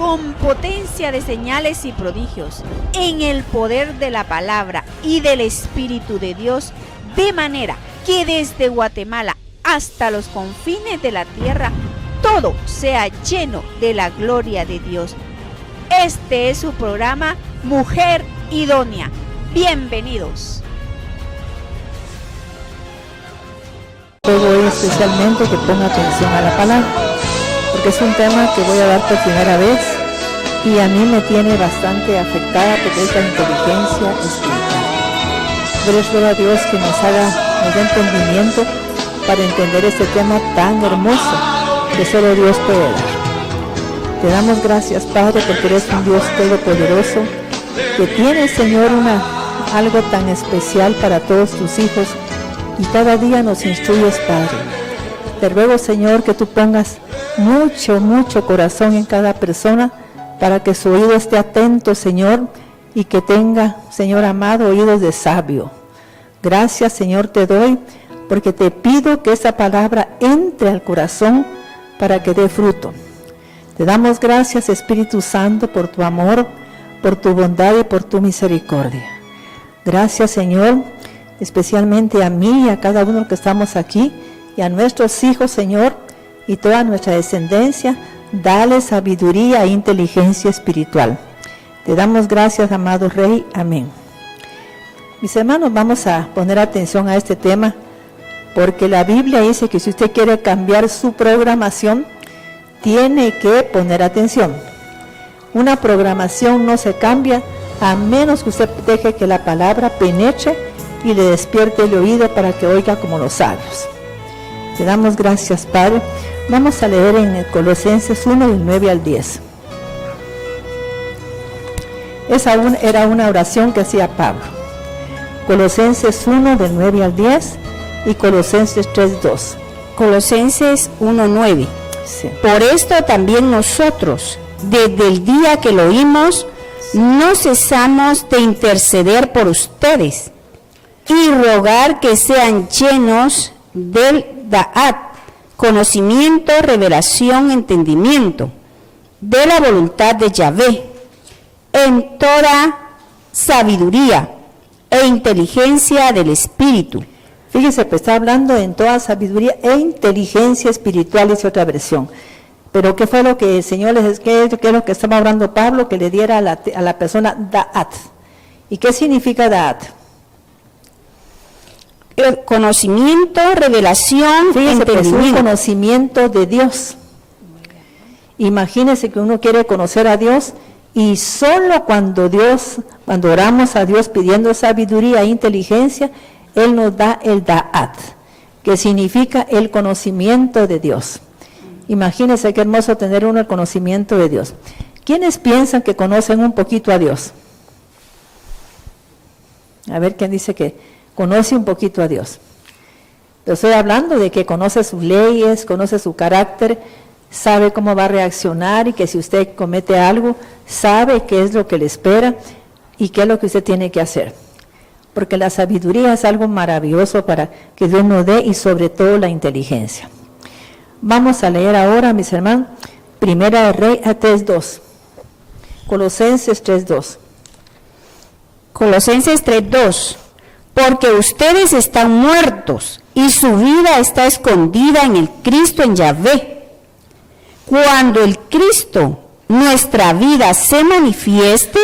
con potencia de señales y prodigios, en el poder de la palabra y del Espíritu de Dios, de manera que desde Guatemala hasta los confines de la tierra, todo sea lleno de la gloria de Dios. Este es su programa Mujer Idónea. Bienvenidos. Hoy especialmente que ponga atención a la palabra, porque es un tema que voy a dar por primera vez y a mí me tiene bastante afectada porque es la inteligencia espiritual. Yo les ruego a Dios que nos dé entendimiento para entender este tema tan hermoso que solo Dios puede dar. Te damos gracias, Padre, porque eres un Dios todopoderoso, que tiene, Señor, algo tan especial para todos tus hijos, y cada día nos instruyes, Padre. Te ruego, Señor, que tú pongas mucho corazón en cada persona, para que su oído esté atento, Señor, y que tenga, Señor amado, oídos de sabio. Gracias, Señor, te doy, porque te pido que esa palabra entre al corazón para que dé fruto. Te damos gracias, Espíritu Santo, por tu amor, por tu bondad y por tu misericordia. Gracias, Señor, especialmente a mí y a cada uno que estamos aquí, y a nuestros hijos, Señor, y toda nuestra descendencia. Dale sabiduría e inteligencia espiritual. Te damos gracias, amado Rey. Amén. Mis hermanos, vamos a poner atención a este tema, porque la Biblia dice que si usted quiere cambiar su programación, tiene que poner atención. Una programación no se cambia a menos que usted deje que la palabra penetre y le despierte el oído para que oiga como los sabios. Te damos gracias, Padre. Vamos a leer en Colosenses 1, del 9 al 10. Esa era una oración que hacía Pablo. Colosenses 1, del 9 al 10 y Colosenses 3, 2. Colosenses 1, 9. Sí. Por esto también nosotros, desde el día que lo oímos, no cesamos de interceder por ustedes y rogar que sean llenos del Da'at, conocimiento, revelación, entendimiento, de la voluntad de Yahvé, en toda sabiduría e inteligencia del Espíritu. Fíjese, pues está hablando en toda sabiduría e inteligencia espiritual, dice otra versión. Pero ¿qué fue lo que el Señor qué es lo que estaba hablando Pablo? Que le diera a la persona Da'at. ¿Y qué significa Da'at? El conocimiento, revelación, fíjese, pues, entendimiento. un conocimiento de Dios. Imagínese que uno quiere conocer a Dios y solo cuando oramos a Dios pidiendo sabiduría e inteligencia, Él nos da el Da'at, que significa el conocimiento de Dios. Imagínense qué hermoso tener uno el conocimiento de Dios. ¿Quiénes piensan que conocen un poquito a Dios? A ver, ¿quién dice que conoce un poquito a Dios? Estoy hablando de que conoce sus leyes, conoce su carácter, sabe cómo va a reaccionar, y que si usted comete algo, sabe qué es lo que le espera y qué es lo que usted tiene que hacer. Porque la sabiduría es algo maravilloso para que Dios nos dé, y sobre todo la inteligencia. Vamos a leer ahora, mis hermanos, Primera de Reyes 3:2. Colosenses 3:2. Colosenses 3:2. Porque ustedes están muertos y su vida está escondida en el Cristo, en Yahvé. Cuando el Cristo, nuestra vida, se manifieste,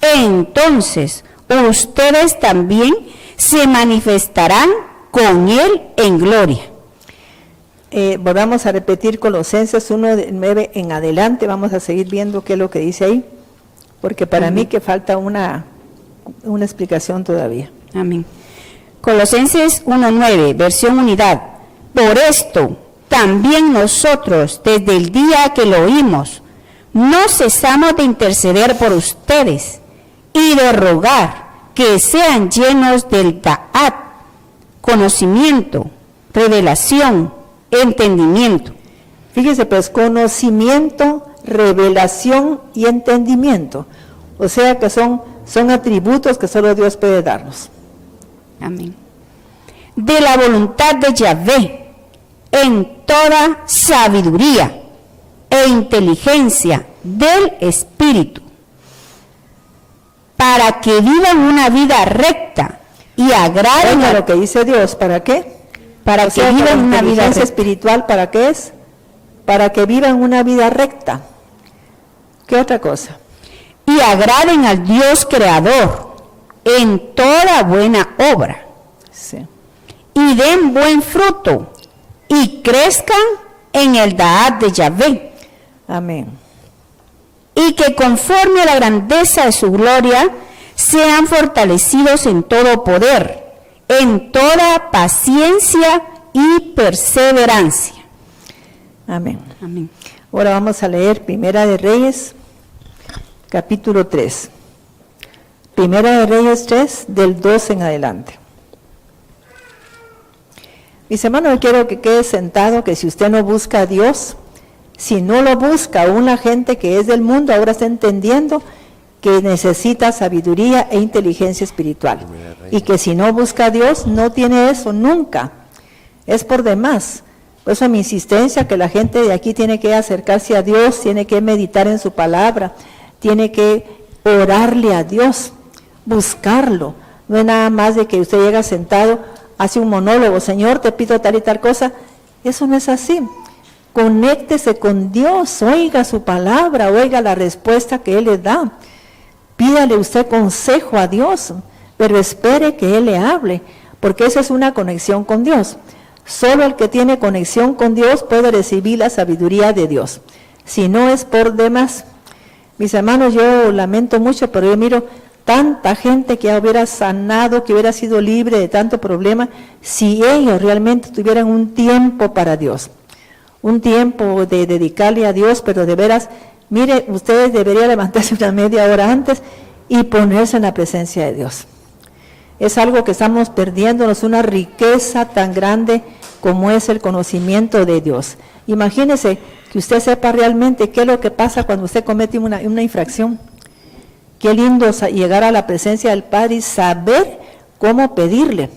entonces ustedes también se manifestarán con Él en gloria. Volvamos a repetir Colosenses 1, de 9 en adelante. Vamos a seguir viendo qué es lo que dice ahí, porque para mí que falta una explicación todavía. Amén. Colosenses 1:9, versión unidad. Por esto, también nosotros, desde el día que lo oímos, no cesamos de interceder por ustedes y de rogar que sean llenos del Da'at, conocimiento, revelación, entendimiento. Fíjese, pues, conocimiento, revelación y entendimiento. O sea que son atributos que solo Dios puede darnos. Amén. De la voluntad de Yahvé, en toda sabiduría e inteligencia del Espíritu, para que vivan una vida recta y agraden Oiga a lo que dice Dios, ¿para qué? para O que sea, vivan la una vida inteligencia recta. espiritual, ¿para qué es? Para que vivan una vida recta. ¿Qué otra cosa? Y agraden al Dios creador en toda buena obra, Sí. y den buen fruto, y crezcan en el Daat de Yahvé, Amén. y que conforme a la grandeza de su gloria, sean fortalecidos en todo poder, en toda paciencia y perseverancia. Amén. Amén. Ahora vamos a leer Primera de Reyes, capítulo 3. Primera de Reyes 3, del 2 en adelante. Mis hermanos, yo quiero que quede sentado que si usted no busca a Dios, si no lo busca, aún la gente que es del mundo ahora está entendiendo que necesita sabiduría e inteligencia espiritual. Y que si no busca a Dios, no tiene eso nunca. Es por demás. Por eso mi insistencia que la gente de aquí tiene que acercarse a Dios, tiene que meditar en su palabra, tiene que orarle a Dios, buscarlo. No es nada más de que usted llega sentado, hace un monólogo, Señor, te pido tal y tal cosa. Eso no es así. Conéctese con Dios, oiga su palabra, oiga la respuesta que Él le da. Pídale usted consejo a Dios, pero espere que Él le hable, porque esa es una conexión con Dios. Solo el que tiene conexión con Dios puede recibir la sabiduría de Dios. Si no es por demás. Mis hermanos, yo lamento mucho, pero yo miro tanta gente que hubiera sanado, que hubiera sido libre de tanto problema, si ellos realmente tuvieran un tiempo para Dios. Un tiempo de dedicarle a Dios, pero de veras, mire, ustedes deberían levantarse una media hora antes y ponerse en la presencia de Dios. Es algo que estamos perdiéndonos, una riqueza tan grande como es el conocimiento de Dios. Imagínese que usted sepa realmente qué es lo que pasa cuando usted comete una infracción. Qué lindo llegar a la presencia del Padre y saber cómo pedirle,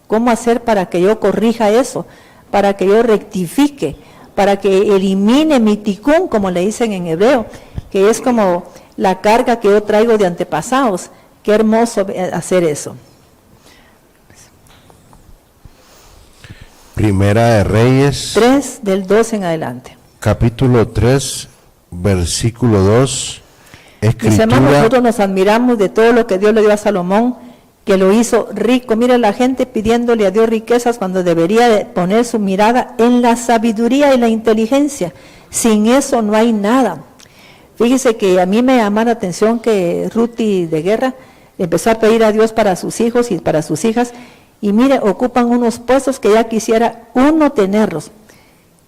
cómo hacer para que yo corrija eso, para que yo rectifique, para que elimine mi ticún, como le dicen en hebreo, que es como la carga que yo traigo de antepasados. Qué hermoso hacer eso. Primera de Reyes, 3 del 2 en adelante. capítulo 3, versículo 2, Mis hermanos, escritura. nosotros nos admiramos de todo lo que Dios le dio a Salomón, que lo hizo rico. Mira la gente pidiéndole a Dios riquezas cuando debería de poner su mirada en la sabiduría y la inteligencia. Sin eso no hay nada. Fíjese que a mí me llama la atención que Ruti de Guerra empezó a pedir a Dios para sus hijos y para sus hijas, y mire, ocupan unos puestos que ya quisiera uno tenerlos.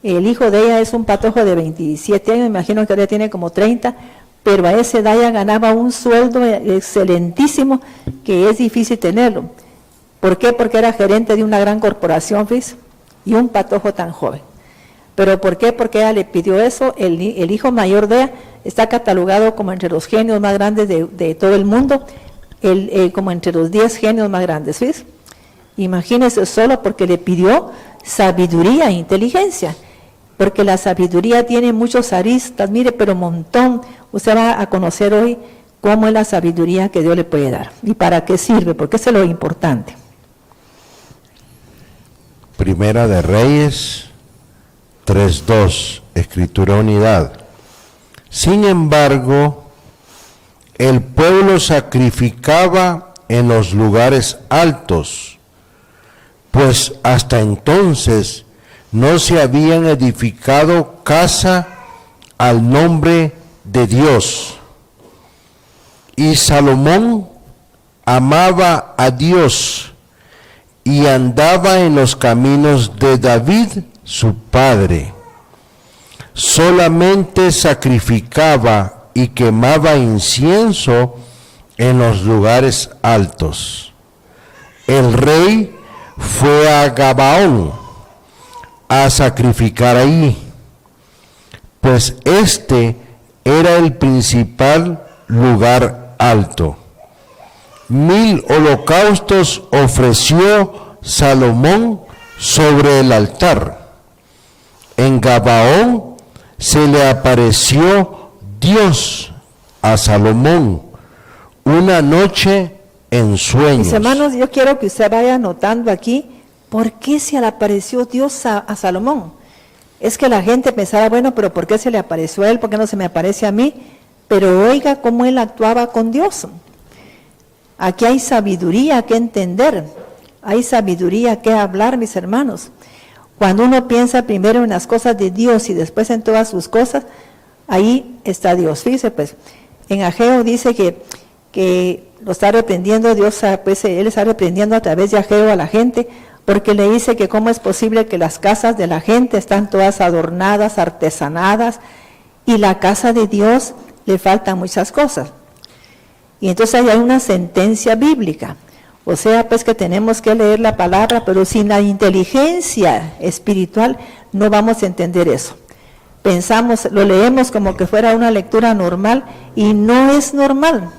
El hijo de ella es un patojo de 27 años, me imagino que ahora tiene como 30, pero a esa edad ya ganaba un sueldo excelentísimo que es difícil tenerlo. ¿Por qué? Porque era gerente de una gran corporación, ¿ves? Y un patojo tan joven. ¿Pero por qué? Porque ella le pidió eso. El hijo mayor de ella está catalogado como entre los genios más grandes de todo el mundo, como entre los 10 genios más grandes, ¿ves? Imagínese, solo porque le pidió sabiduría e inteligencia, porque la sabiduría tiene muchos aristas, mire, pero un montón. Usted va a conocer hoy cómo es la sabiduría que Dios le puede dar y para qué sirve, porque eso es lo importante. Primera de Reyes 3:2, escritura unidad. Sin embargo, el pueblo sacrificaba en los lugares altos, pues hasta entonces no se habían edificado casa al nombre de Dios. Y Salomón amaba a Dios y andaba en los caminos de David, su padre. Solamente sacrificaba y quemaba incienso en los lugares altos. El rey fue a Gabaón a sacrificar allí, pues este era el principal lugar alto. 1000 holocaustos ofreció Salomón sobre el altar. En Gabaón se le apareció Dios a Salomón una noche en sueños. Mis hermanos, yo quiero que usted vaya anotando aquí, ¿por qué se le apareció Dios a Salomón? Es que la gente pensaba, bueno, pero ¿por qué se le apareció a él? ¿Por qué no se me aparece a mí? Pero oiga cómo él actuaba con Dios. Aquí hay sabiduría que entender, hay sabiduría que hablar, mis hermanos. Cuando uno piensa primero en las cosas de Dios y después en todas sus cosas, ahí está Dios. Fíjese pues, en Ageo dice que lo está reprendiendo Dios, pues él está reprendiendo a través de Ageo a la gente, porque le dice que cómo es posible que las casas de la gente están todas adornadas, artesanadas, y la casa de Dios le faltan muchas cosas. Y entonces hay una sentencia bíblica, o sea, pues que tenemos que leer la palabra, pero sin la inteligencia espiritual no vamos a entender eso. Pensamos, lo leemos como que fuera una lectura normal, y no es normal.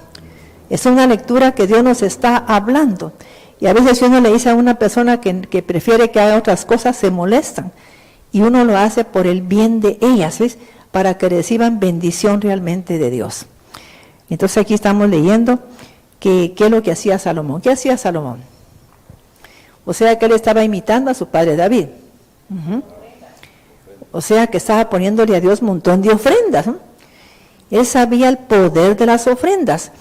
Es una lectura que Dios nos está hablando. Y a veces si uno le dice a una persona que prefiere que haga otras cosas, se molestan. Y uno lo hace por el bien de ellas, ¿ves? Para que reciban bendición realmente de Dios. Entonces aquí estamos leyendo qué es lo que hacía Salomón. ¿Qué hacía Salomón? O sea que él estaba imitando a su padre David. O sea que estaba poniéndole a Dios un montón de ofrendas, ¿no? Él sabía el poder de las ofrendas.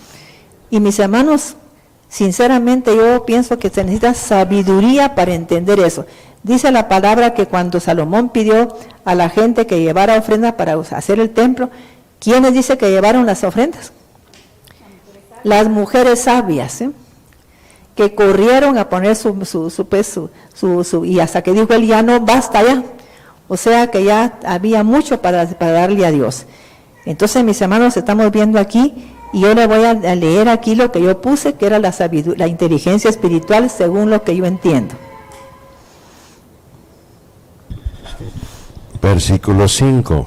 Y mis hermanos, sinceramente yo pienso que se necesita sabiduría para entender eso. Dice la palabra que cuando Salomón pidió a la gente que llevara ofrenda para hacer el templo, ¿quiénes dice que llevaron las ofrendas? Las mujeres sabias, que corrieron a poner y hasta que dijo él, ya no, basta ya. O sea que ya había mucho para darle a Dios. Entonces, mis hermanos, estamos viendo aquí, y yo le voy a leer aquí lo que yo puse, que era la inteligencia espiritual, según lo que yo entiendo. Versículo 5.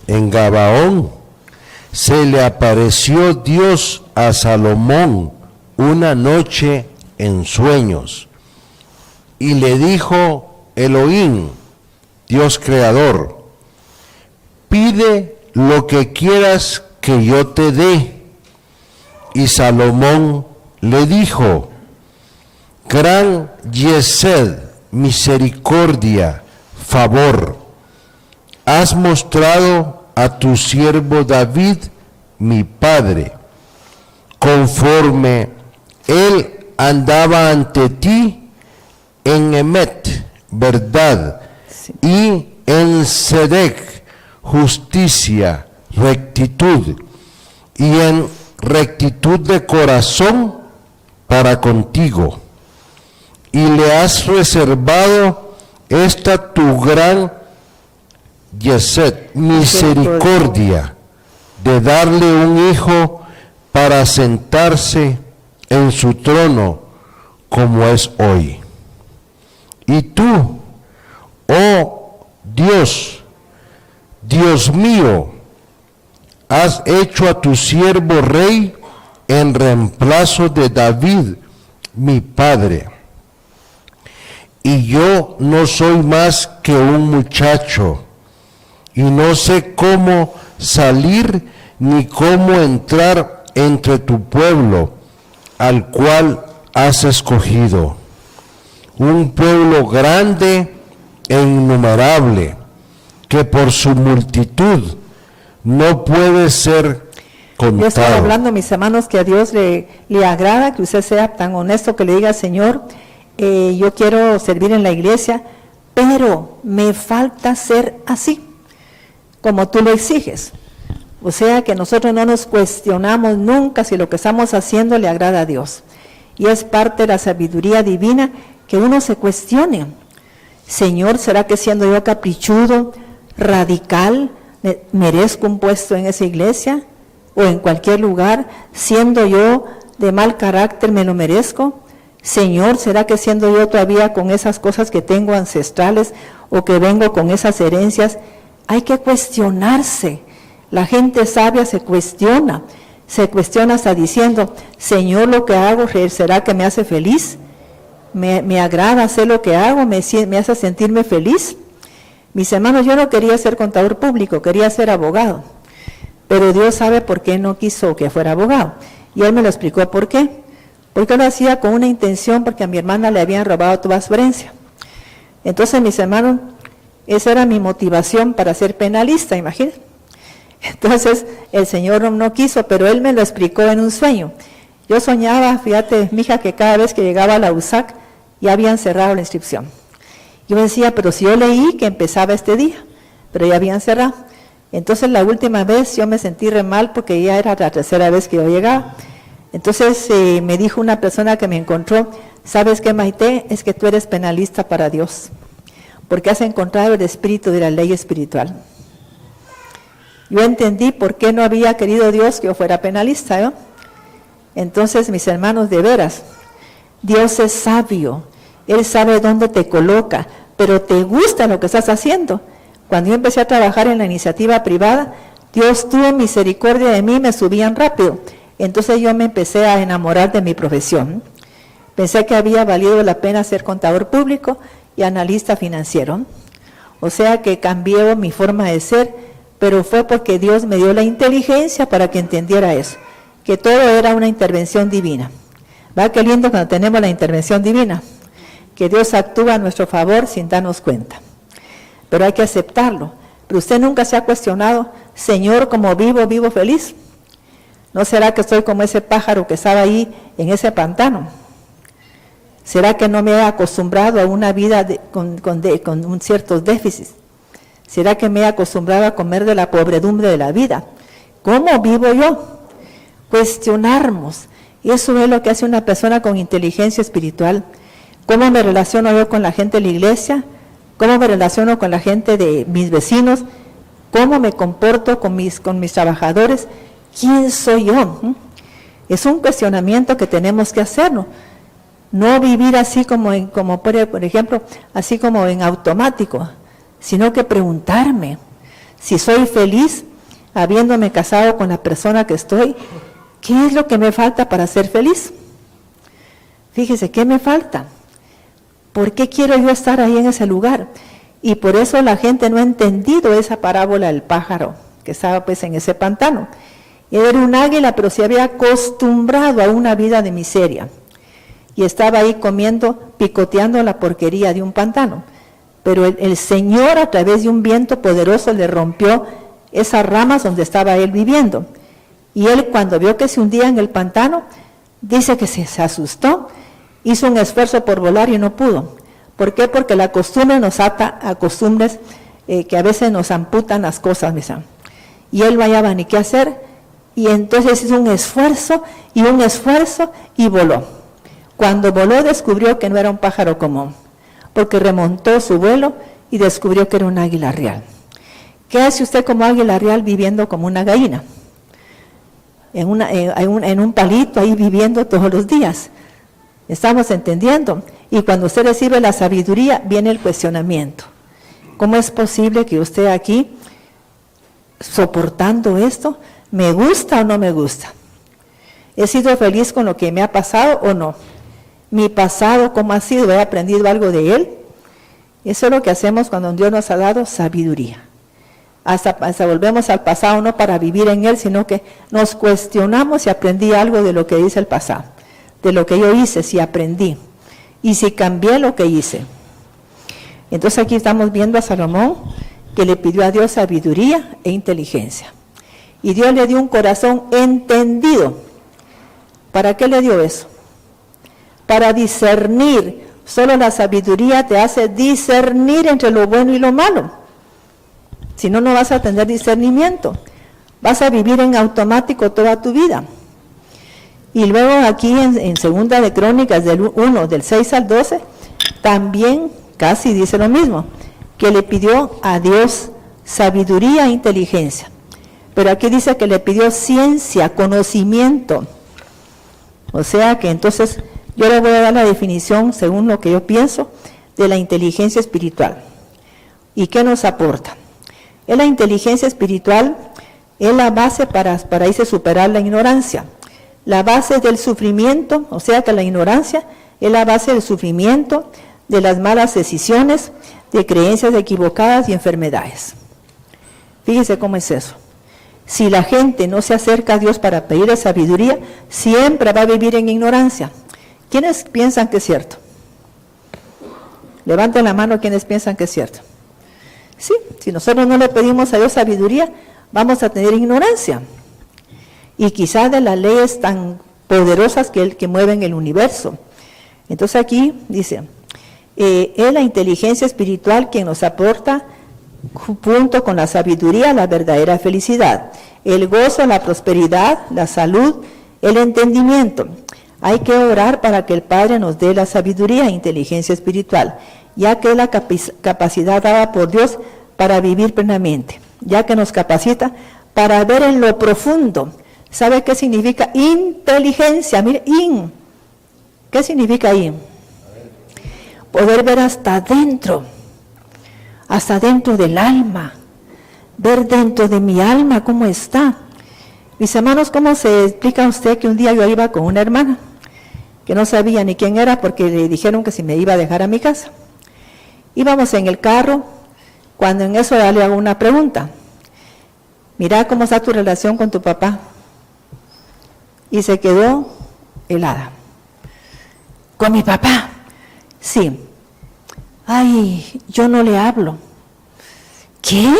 En Gabaón se le apareció Dios a Salomón una noche en sueños, y le dijo Elohim, Dios creador, pide lo que quieras que yo te dé. Y Salomón le dijo, gran yesed, misericordia, favor, has mostrado a tu siervo David, mi padre, conforme él andaba ante ti en Emet, verdad, Sí. y en Sedec, justicia, rectitud, y en rectitud de corazón para contigo. Y le has reservado esta tu gran yesed, misericordia, de darle un hijo para sentarse en su trono como es hoy. Y tú, oh Dios, Dios mío, has hecho a tu siervo rey en reemplazo de David, mi padre. Y yo no soy más que un muchacho, y no sé cómo salir ni cómo entrar entre tu pueblo, al cual has escogido, un pueblo grande e innumerable, que por su multitud no puede ser contado. Yo estoy hablando, mis hermanos, que a Dios le agrada que usted sea tan honesto, que le diga, Señor, yo quiero servir en la iglesia, pero me falta ser así, como tú lo exiges. O sea que nosotros no nos cuestionamos nunca si lo que estamos haciendo le agrada a Dios. Y es parte de la sabiduría divina que uno se cuestione. Señor, ¿será que siendo yo caprichudo, radical, merezco un puesto en esa iglesia o en cualquier lugar? Siendo yo de mal carácter, ¿me lo merezco? Señor, ¿será que siendo yo todavía con esas cosas que tengo ancestrales o que vengo con esas herencias? Hay que cuestionarse. La gente sabia se cuestiona hasta diciendo, Señor, lo que hago, ¿será que me hace feliz? ¿Me agrada hacer lo que hago? ¿Me hace sentirme feliz? Mis hermanos, yo no quería ser contador público, quería ser abogado. Pero Dios sabe por qué no quiso que fuera abogado. Y Él me lo explicó por qué. Porque lo hacía con una intención, porque a mi hermana le habían robado toda su herencia. Entonces, mis hermanos, esa era mi motivación para ser penalista, imagínense. Entonces, el Señor no quiso, pero Él me lo explicó en un sueño. Yo soñaba, fíjate, mija, que cada vez que llegaba a la USAC, ya habían cerrado la inscripción. Yo decía, pero si yo leí que empezaba este día, pero ya habían cerrado. Entonces, la última vez yo me sentí re mal porque ya era la tercera vez que yo llegaba. Entonces, me dijo una persona que me encontró, ¿sabes qué, Maite? Es que tú eres penalista para Dios, porque has encontrado el espíritu de la ley espiritual. Yo entendí por qué no había querido Dios que yo fuera penalista, ¿no? Entonces, mis hermanos, de veras, Dios es sabio, Él sabe dónde te coloca, pero te gusta lo que estás haciendo. Cuando yo empecé a trabajar en la iniciativa privada, Dios tuvo misericordia de mí, me subían rápido. Entonces yo me empecé a enamorar de mi profesión. Pensé que había valido la pena ser contador público y analista financiero. O sea que cambié mi forma de ser, pero fue porque Dios me dio la inteligencia para que entendiera eso, que todo era una intervención divina. ¿Va? Qué lindo cuando tenemos la intervención divina, que Dios actúa a nuestro favor sin darnos cuenta. Pero hay que aceptarlo. Pero usted nunca se ha cuestionado, Señor, como vivo feliz. ¿No será que estoy como ese pájaro que estaba ahí en ese pantano? ¿Será que no me he acostumbrado a una vida con ciertos déficits? ¿Será que me he acostumbrado a comer de la pobredumbre de la vida? ¿Cómo vivo yo? Cuestionarnos. Eso es lo que hace una persona con inteligencia espiritual. ¿Cómo me relaciono yo con la gente de la iglesia? ¿Cómo me relaciono con la gente de mis vecinos? ¿Cómo me comporto con mis trabajadores? ¿Quién soy yo? Es un cuestionamiento que tenemos que hacernos. No vivir así por ejemplo, así como en automático, sino que preguntarme si soy feliz habiéndome casado con la persona que estoy. ¿Qué es lo que me falta para ser feliz? Fíjese, ¿qué me falta? ¿Por qué quiero yo estar ahí en ese lugar? Y por eso la gente no ha entendido esa parábola del pájaro que estaba pues en ese pantano. Era un águila, pero se había acostumbrado a una vida de miseria. Y estaba ahí picoteando la porquería de un pantano. Pero el Señor, a través de un viento poderoso, le rompió esas ramas donde estaba él viviendo. Y él, cuando vio que se hundía en el pantano, dice que se asustó, hizo un esfuerzo por volar y no pudo. ¿Por qué? Porque la costumbre nos ata a costumbres que a veces nos amputan las cosas, mis hermanos. Y él no hallaba ni qué hacer. Y entonces hizo un esfuerzo y voló. Cuando voló descubrió que no era un pájaro común, porque remontó su vuelo y descubrió que era un águila real. ¿Qué hace usted como águila real viviendo como una gallina? En un palito ahí viviendo todos los días. ¿Estamos entendiendo? Y cuando usted recibe la sabiduría, viene el cuestionamiento. ¿Cómo es posible que usted aquí, soportando esto, me gusta o no me gusta? ¿He sido feliz con lo que me ha pasado o no? ¿Mi pasado cómo ha sido? ¿He aprendido algo de él? Eso es lo que hacemos cuando Dios nos ha dado sabiduría. Hasta volvemos al pasado, no para vivir en él, sino que nos cuestionamos si aprendí algo de lo que dice el pasado, de lo que yo hice, si aprendí, y si cambié lo que hice. Entonces aquí estamos viendo a Salomón, que le pidió a Dios sabiduría e inteligencia. Y Dios le dio un corazón entendido. ¿Para qué le dio eso? Para discernir. Solo la sabiduría te hace discernir entre lo bueno y lo malo. Si no, no vas a tener discernimiento. Vas a vivir en automático toda tu vida. Y luego aquí en Segunda de Crónicas del 1, del 6 al 12, también casi dice lo mismo, que le pidió a Dios sabiduría e inteligencia. Pero aquí dice que le pidió ciencia, conocimiento. O sea que entonces yo le voy a dar la definición, según lo que yo pienso, de la inteligencia espiritual. ¿Y qué nos aporta? La inteligencia espiritual es la base para irse a superar la ignorancia. La base del sufrimiento, o sea que la ignorancia es la base del sufrimiento, de las malas decisiones, de creencias equivocadas y enfermedades. Fíjese cómo es eso. Si la gente no se acerca a Dios para pedirle sabiduría, siempre va a vivir en ignorancia. ¿Quiénes piensan que es cierto? Levanten la mano quienes piensan que es cierto. Sí, si nosotros no le pedimos a Dios sabiduría, vamos a tener ignorancia. Y quizás de las leyes tan poderosas que mueven el universo. Entonces aquí dice, es la inteligencia espiritual quien nos aporta, junto con la sabiduría, la verdadera felicidad, el gozo, la prosperidad, la salud, el entendimiento. Hay que orar para que el Padre nos dé la sabiduría e inteligencia espiritual, ya que es la capacidad dada por Dios para vivir plenamente, ya que nos capacita para ver en lo profundo. ¿Sabe qué significa inteligencia? Mire, ¿qué significa ahí? Poder ver hasta dentro del alma, ver dentro de mi alma cómo está. Mis hermanos, ¿cómo se explica usted que un día yo iba con una hermana que no sabía ni quién era porque le dijeron que si me iba a dejar a mi casa? Íbamos en el carro, cuando en eso le hago una pregunta. Mira cómo está tu relación con tu papá. Y se quedó helada. ¿Con mi papá? Sí. Ay, yo no le hablo. ¿Qué?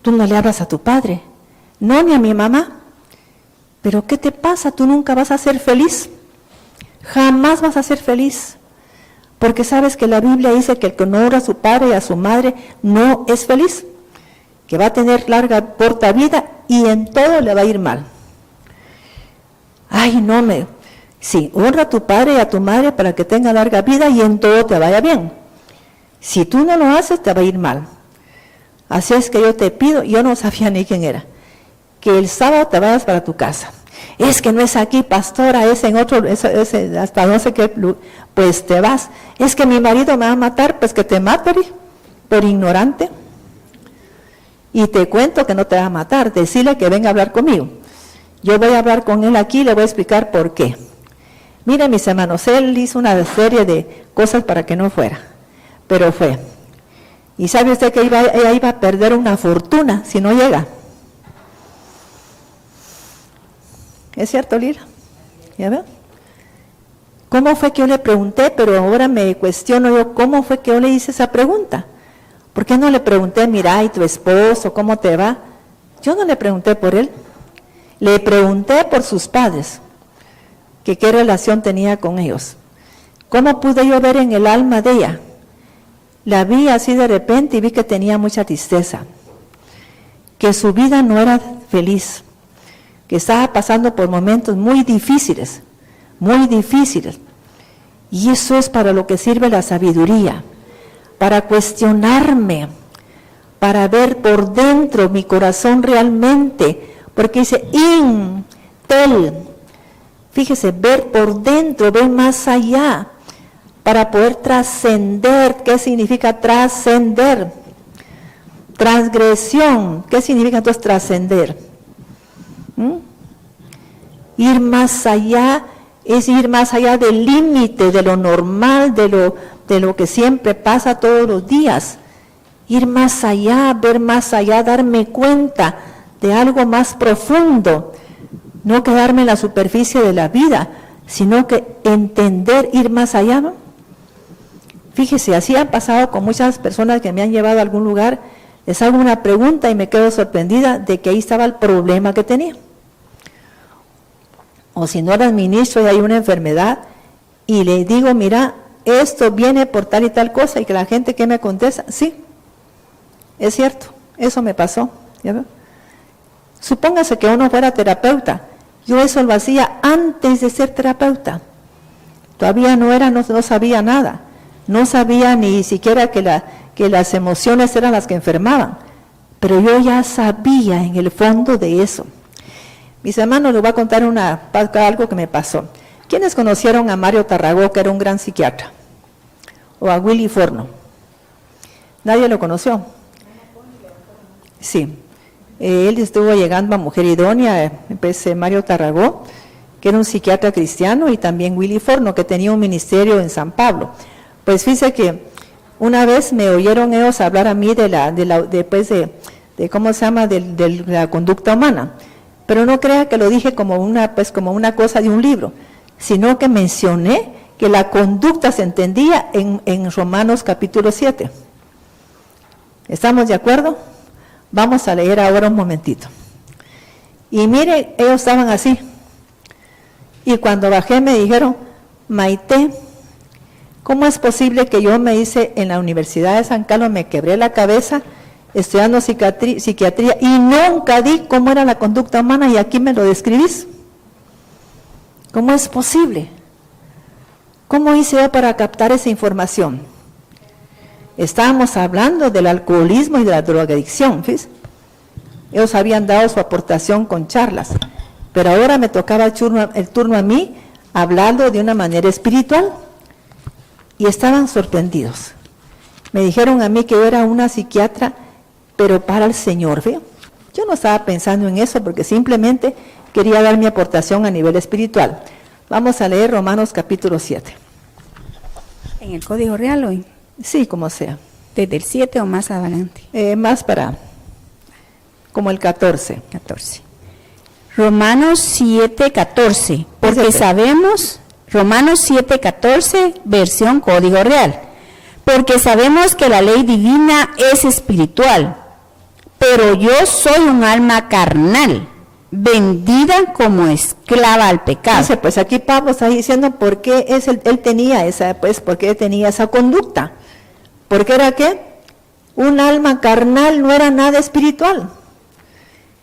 ¿Tú no le hablas a tu padre? No, ni a mi mamá. ¿Pero qué te pasa? Tú nunca vas a ser feliz. Jamás vas a ser feliz. Porque sabes que la Biblia dice que el que no honra a su padre y a su madre no es feliz. Que va a tener larga corta vida y en todo le va a ir mal. Ay, no me... Sí, honra a tu padre y a tu madre para que tenga larga vida y en todo te vaya bien. Si tú no lo haces, te va a ir mal. Así es que yo te pido, yo no sabía ni quién era, que el sábado te vayas para tu casa. Es que no es aquí, pastora, es en otro, hasta no sé qué, pues te vas. Es que mi marido me va a matar, pues que te mate, por ignorante. Y te cuento que no te va a matar, decirle que venga a hablar conmigo. Yo voy a hablar con él aquí y le voy a explicar por qué. Miren, mis hermanos, él hizo una serie de cosas para que no fuera, pero fue. Y sabe usted que ella iba a perder una fortuna si no llega. ¿Es cierto, Lila? ¿Ya ven? ¿Cómo fue que yo le pregunté? Pero ahora me cuestiono yo, ¿cómo fue que yo le hice esa pregunta? ¿Por qué no le pregunté, mira, ¿y tu esposo, cómo te va? Yo no le pregunté por él. Le pregunté por sus padres, que qué relación tenía con ellos. ¿Cómo pude yo ver en el alma de ella? La vi así de repente y vi que tenía mucha tristeza, que su vida no era feliz, que estaba pasando por momentos muy difíciles, y eso es para lo que sirve la sabiduría, para cuestionarme, para ver por dentro mi corazón realmente, porque dice fíjese, ver por dentro, ver más allá, para poder trascender. ¿Qué significa trascender? Transgresión. ¿Qué significa entonces trascender? Ir más allá es ir más allá del límite, de lo normal, de lo que siempre pasa todos los días. Ir más allá, ver más allá, darme cuenta de algo más profundo. No quedarme en la superficie de la vida, sino que entender, ir más allá, ¿no? Fíjese, así ha pasado con muchas personas que me han llevado a algún lugar, les hago una pregunta y me quedo sorprendida de que ahí estaba el problema que tenía. O si no era ministro y hay una enfermedad, y le digo, mira, esto viene por tal y tal cosa, y que la gente que me contesta, sí, es cierto, eso me pasó. ¿Ya ve? Supóngase que uno fuera terapeuta. Yo eso lo hacía antes de ser terapeuta. Todavía no sabía nada. No sabía ni siquiera que las emociones eran las que enfermaban. Pero yo ya sabía en el fondo de eso. Mis hermanos, les voy a contar algo que me pasó. ¿Quiénes conocieron a Mario Tarragó, que era un gran psiquiatra? O a Willy Forno. ¿Nadie lo conoció? Sí. Él estuvo llegando a Mujer Idónea, Mario Tarragó, que era un psiquiatra cristiano, y también Willy Forno, que tenía un ministerio en San Pablo. Pues fíjese que una vez me oyeron ellos hablar a mí después ¿cómo se llama?, de la conducta humana. Pero no crea que lo dije como una cosa de un libro, sino que mencioné que la conducta se entendía en Romanos capítulo 7. ¿Estamos de acuerdo? Vamos a leer ahora un momentito. Y mire, ellos estaban así. Y cuando bajé me dijeron, Maite, ¿cómo es posible que yo me hice en la Universidad de San Carlos, me quebré la cabeza estudiando psiquiatría y nunca di cómo era la conducta humana y aquí me lo describís? ¿Cómo es posible? ¿Cómo hice yo para captar esa información? Estábamos hablando del alcoholismo y de la drogadicción, ¿ves? Ellos habían dado su aportación con charlas, pero ahora me tocaba el turno a mí, hablando de una manera espiritual, y estaban sorprendidos. Me dijeron a mí que yo era una psiquiatra, pero para el Señor, ¿ve? Yo no estaba pensando en eso, porque simplemente quería dar mi aportación a nivel espiritual. Vamos a leer Romanos capítulo 7. ¿En el Código Real hoy? Sí, como sea. ¿Desde el 7 o más adelante? Más para, como el 14. 14. Romanos 7:14, porque sabemos, Romanos 7:14, versión Código Real, porque sabemos que la ley divina es espiritual, pero yo soy un alma carnal, vendida como esclava al pecado. Dice, pues aquí Pablo está diciendo por qué él tenía esa conducta. Porque era ¿qué? Un alma carnal, no era nada espiritual.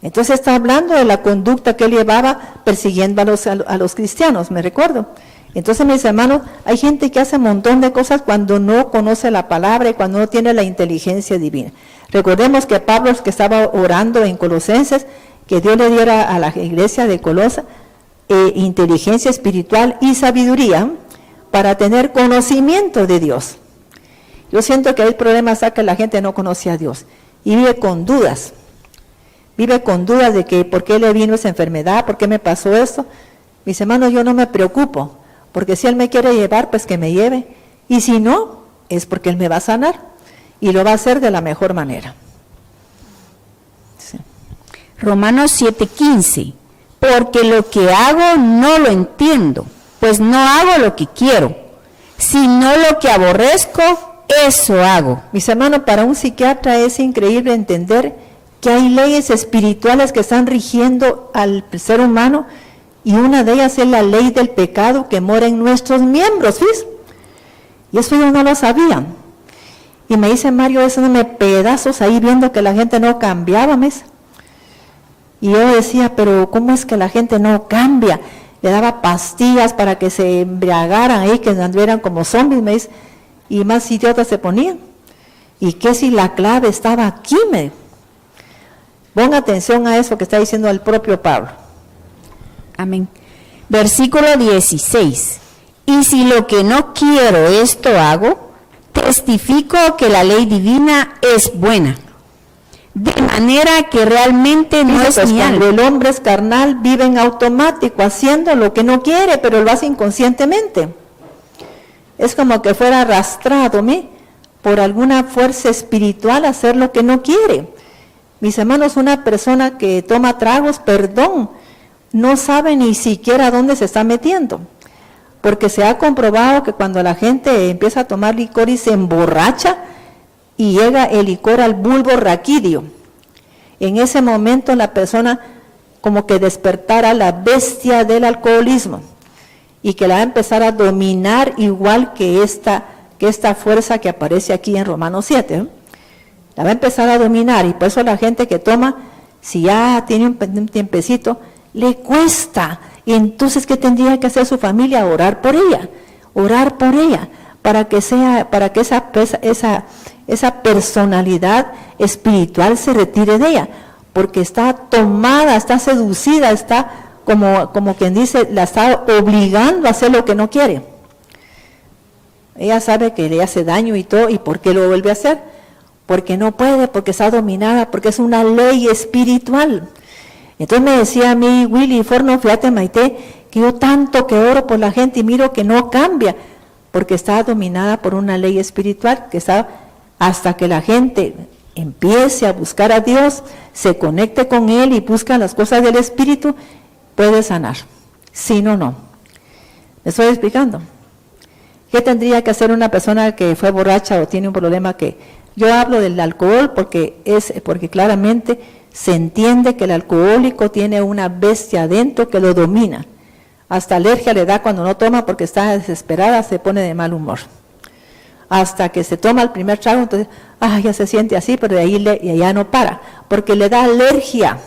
Entonces está hablando de la conducta que él llevaba persiguiendo a los cristianos, me recuerdo. Entonces, mis hermanos, hay gente que hace un montón de cosas cuando no conoce la palabra y cuando no tiene la inteligencia divina. Recordemos que Pablo, que estaba orando en Colosenses, que Dios le diera a la iglesia de Colosa inteligencia espiritual y sabiduría para tener conocimiento de Dios. Yo siento que el problema es que la gente no conoce a Dios y vive con dudas. Vive con dudas de que por qué le vino esa enfermedad, por qué me pasó esto. Mis hermanos, yo no me preocupo, porque si Él me quiere llevar, pues que me lleve. Y si no, es porque Él me va a sanar y lo va a hacer de la mejor manera. Sí. Romanos 7:15, porque lo que hago no lo entiendo, pues no hago lo que quiero, sino lo que aborrezco, eso hago. Mis hermanos, para un psiquiatra es increíble entender que hay leyes espirituales que están rigiendo al ser humano y una de ellas es la ley del pecado que mora en nuestros miembros, ¿ves? Y eso yo no lo sabía. Y me dice Mario, dándome pedazos ahí viendo que la gente no cambiaba, ¿ves? Y yo decía, pero ¿cómo es que la gente no cambia? Le daba pastillas para que se embriagaran ahí, que anduvieran como zombies, me dice, y más idiotas se ponían. ¿Y qué si la clave estaba aquí, me dijo? Ponga atención a eso que está diciendo el propio Pablo. Amén. Versículo 16. Y si lo que no quiero esto hago, testifico que la ley divina es buena. De manera que realmente no es mi alma. Cuando el hombre es carnal, vive en automático, haciendo lo que no quiere, pero lo hace inconscientemente. Es como que fuera arrastrado por alguna fuerza espiritual a hacer lo que no quiere. Mis hermanos, una persona que toma tragos, no sabe ni siquiera dónde se está metiendo. Porque se ha comprobado que cuando la gente empieza a tomar licor y se emborracha, y llega el licor al bulbo raquídeo, en ese momento la persona como que despertara la bestia del alcoholismo y que la va a empezar a dominar igual que esta fuerza que aparece aquí en Romanos 7, la va a empezar a dominar, y por eso la gente que toma, si ya tiene un tiempecito, le cuesta. Y entonces, ¿qué tendría que hacer su familia? Orar por ella, para que esa personalidad espiritual se retire de ella, porque está tomada, está seducida, está como quien dice, la está obligando a hacer lo que no quiere. Ella sabe que le hace daño y todo, ¿y por qué lo vuelve a hacer? Porque no puede, porque está dominada, porque es una ley espiritual. Entonces me decía a mí, Willy Forno, fíjate Maite, que yo tanto que oro por la gente y miro que no cambia, porque está dominada por una ley espiritual, que está hasta que la gente empiece a buscar a Dios, se conecte con Él y busca las cosas del Espíritu, puede sanar. Si no, no. ¿Me estoy explicando? ¿Qué tendría que hacer una persona que fue borracha o tiene un problema que... Yo hablo del alcohol porque claramente se entiende que el alcohólico tiene una bestia adentro que lo domina. Hasta alergia le da cuando no toma porque está desesperada, se pone de mal humor. Hasta que se toma el primer trago, entonces, ya se siente así, pero de ahí ya no para, porque le da alergia.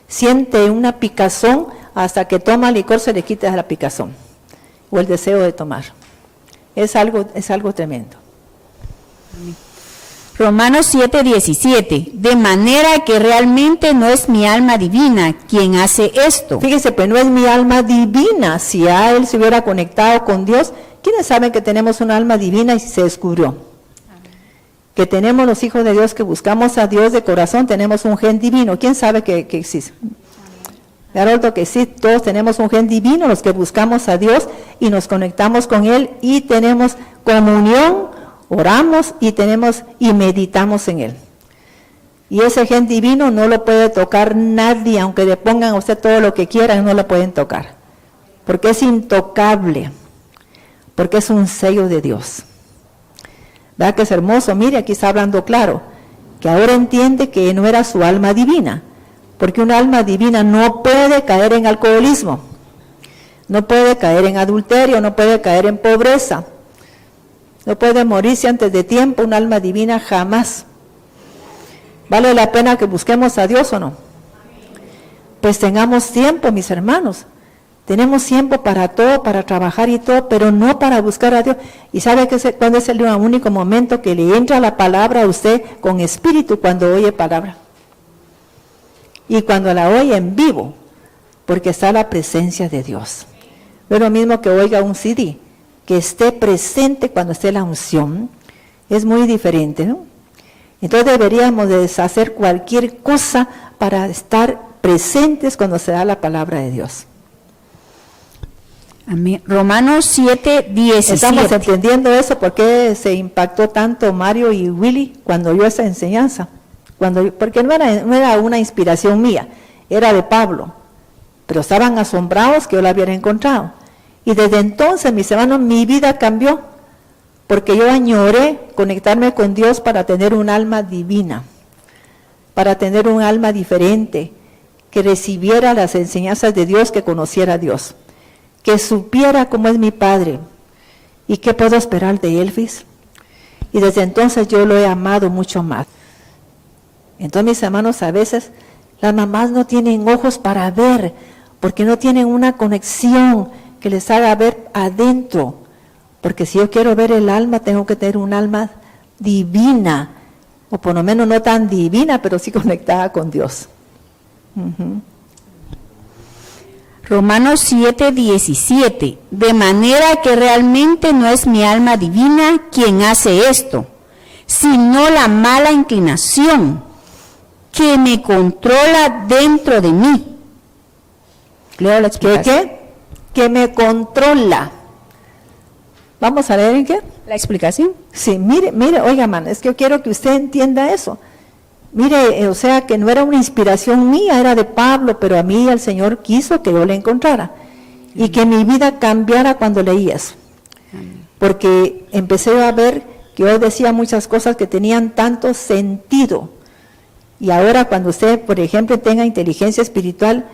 Siente una picazón, hasta que toma licor se le quita la picazón, o el deseo de tomar. Es algo tremendo. Romanos 7:17, de manera que realmente no es mi alma divina quien hace esto. Fíjese, pues no es mi alma divina. Si a él se hubiera conectado con Dios, ¿quiénes saben que tenemos una alma divina y se descubrió? Que tenemos los hijos de Dios que buscamos a Dios de corazón, tenemos un gen divino. ¿Quién sabe que existe? Haroldo, que sí, todos tenemos un gen divino, los que buscamos a Dios y nos conectamos con Él y tenemos comunión, oramos y meditamos en Él. Y ese gen divino no lo puede tocar nadie, aunque le pongan a usted todo lo que quieran, no lo pueden tocar. Porque es intocable, porque es un sello de Dios. ¿Verdad que es hermoso? Mire, aquí está hablando claro, que ahora entiende que no era su alma divina, porque un alma divina no puede caer en alcoholismo, no puede caer en adulterio, no puede caer en pobreza, no puede morirse antes de tiempo, un alma divina jamás. ¿Vale la pena que busquemos a Dios o no? Pues tengamos tiempo, mis hermanos. Tenemos tiempo para todo, para trabajar y todo, pero no para buscar a Dios. ¿Y sabe cuándo es el único momento que le entra la palabra a usted con espíritu? Cuando oye palabra. Y cuando la oye en vivo, porque está la presencia de Dios. No es lo mismo que oiga un CD, que esté presente cuando esté la unción. Es muy diferente, ¿no? Entonces deberíamos de deshacer cualquier cosa para estar presentes cuando se da la palabra de Dios. Amén. Romanos 7:17. Estamos entendiendo eso, porque se impactó tanto Mario y Willy cuando oyó esa enseñanza. Porque no era una inspiración mía, era de Pablo. Pero estaban asombrados que yo la hubiera encontrado. Y desde entonces, mis hermanos, mi vida cambió. Porque yo añoré conectarme con Dios para tener un alma divina. Para tener un alma diferente. Que recibiera las enseñanzas de Dios, que conociera a Dios. Que supiera cómo es mi Padre y qué puedo esperar de Elvis. Y desde entonces yo lo he amado mucho más. Entonces, mis hermanos, a veces las mamás no tienen ojos para ver, porque no tienen una conexión que les haga ver adentro. Porque si yo quiero ver el alma, tengo que tener un alma divina, o por lo menos no tan divina, pero sí conectada con Dios. Romanos 7:17, de manera que realmente no es mi alma divina quien hace esto, sino la mala inclinación que me controla dentro de mí. Leo la explicación. Que me controla. ¿Vamos a leer en qué? ¿La explicación? Sí, mire, oiga, man, es que yo quiero que usted entienda eso. Mire, o sea, que no era una inspiración mía, era de Pablo, pero a mí el Señor quiso que yo la encontrara. Y que mi vida cambiara cuando leí eso. Porque empecé a ver que yo decía muchas cosas que tenían tanto sentido. Y ahora cuando usted, por ejemplo, tenga inteligencia espiritual,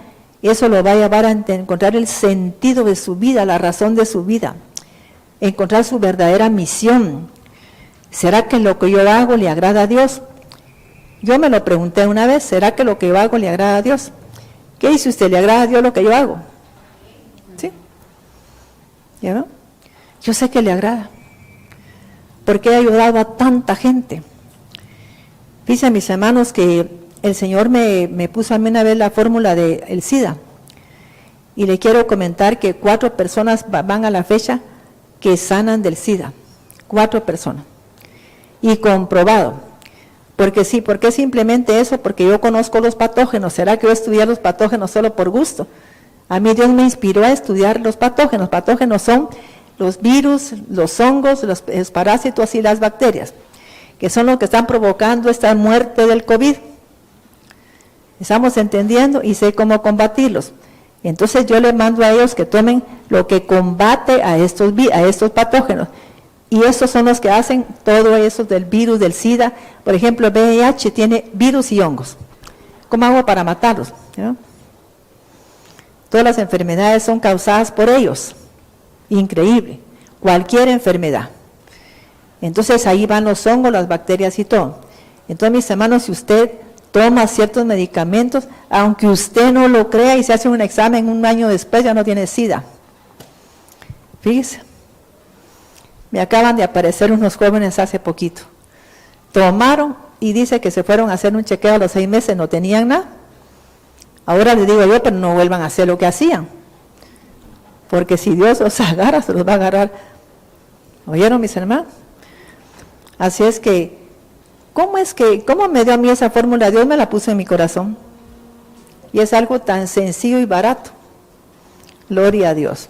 eso lo va a llevar a encontrar el sentido de su vida, la razón de su vida. Encontrar su verdadera misión. ¿Será que lo que yo hago le agrada a Dios? Yo me lo pregunté una vez, ¿será que lo que yo hago le agrada a Dios? ¿Qué dice usted? ¿Le agrada a Dios lo que yo hago? ¿Sí? ¿Ya no? Yo sé que le agrada, porque he ayudado a tanta gente. Fíjense, mis hermanos, que el Señor me puso a mí una vez la fórmula del SIDA, y le quiero comentar que 4 personas van a la fecha que sanan del SIDA, 4 personas, y comprobado. Porque sí, ¿por qué simplemente eso? Porque yo conozco los patógenos. ¿Será que yo estudié los patógenos solo por gusto? A mí Dios me inspiró a estudiar los patógenos. Los patógenos son los virus, los hongos, los parásitos y las bacterias. que son los que están provocando esta muerte del COVID. Estamos entendiendo y sé cómo combatirlos. Entonces yo les mando a ellos que tomen lo que combate a estos patógenos. Y estos son los que hacen todo eso del virus, del SIDA. Por ejemplo, el VIH tiene virus y hongos. ¿Cómo hago para matarlos? ¿No? Todas las enfermedades son causadas por ellos. Increíble. Cualquier enfermedad. Entonces ahí van los hongos, las bacterias y todo. Entonces, mis hermanos, si usted toma ciertos medicamentos, aunque usted no lo crea y se hace un examen un año después, ya no tiene SIDA. Fíjese. Me acaban de aparecer unos jóvenes hace poquito. Tomaron y dice que se fueron a hacer un chequeo a los 6 meses, no tenían nada. Ahora les digo yo, pero no vuelvan a hacer lo que hacían. Porque si Dios los agarra, se los va a agarrar. ¿Oyeron, mis hermanos? Así es que, ¿cómo me dio a mí esa fórmula? Dios me la puso en mi corazón. Y es algo tan sencillo y barato. Gloria a Dios.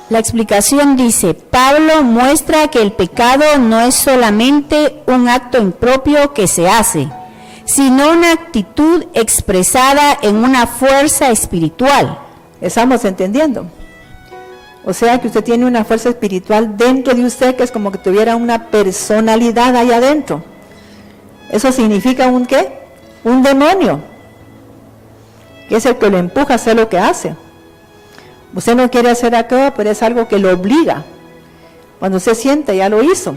La explicación dice, Pablo muestra que el pecado no es solamente un acto impropio que se hace, sino una actitud expresada en una fuerza espiritual. ¿Estamos entendiendo? O sea que usted tiene una fuerza espiritual dentro de usted que es como que tuviera una personalidad ahí adentro. Eso significa un ¿qué? Un demonio, que es el que lo empuja a hacer lo que hace. Usted no quiere hacer aquello, pero es algo que lo obliga. Cuando usted siente, ya lo hizo.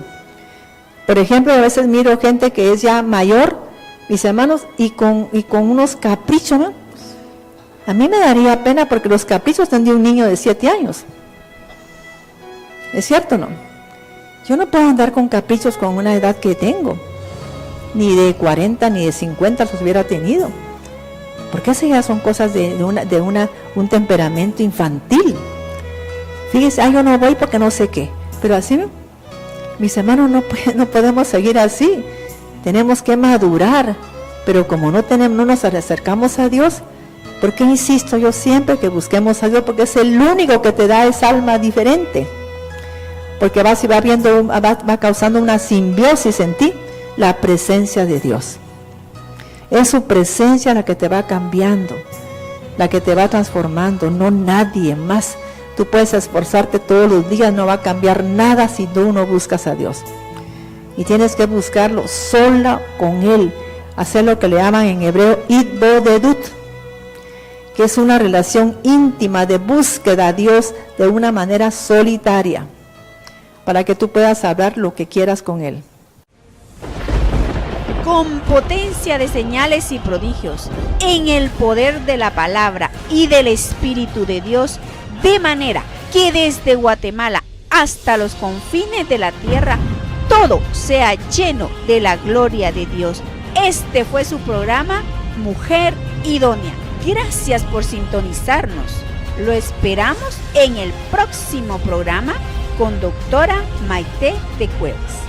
Por ejemplo, a veces miro gente que es ya mayor, mis hermanos, y con unos caprichos, ¿no? A mí me daría pena porque los caprichos son de un niño de 7 años. ¿Es cierto o no? Yo no puedo andar con caprichos con una edad que tengo. Ni de 40 ni de 50 los hubiera tenido. Porque esas ya son cosas de un temperamento infantil. Fíjese, yo no voy porque no sé qué. Pero así, mis hermanos, no podemos seguir así. Tenemos que madurar. Pero como no nos acercamos a Dios, ¿por qué insisto yo siempre que busquemos a Dios? Porque es el único que te da esa alma diferente. Porque va causando una simbiosis en ti, la presencia de Dios. Es su presencia la que te va cambiando, la que te va transformando, no nadie más. Tú puedes esforzarte todos los días, no va a cambiar nada si tú no buscas a Dios. Y tienes que buscarlo sola con Él, hacer lo que le llaman en hebreo itbodedut, que es una relación íntima de búsqueda a Dios de una manera solitaria, para que tú puedas hablar lo que quieras con Él. Con potencia de señales y prodigios, en el poder de la palabra y del Espíritu de Dios, de manera que desde Guatemala hasta los confines de la tierra, todo sea lleno de la gloria de Dios. Este fue su programa, Mujer Idónea. Gracias por sintonizarnos. Lo esperamos en el próximo programa con doctora Maite de Cuevas.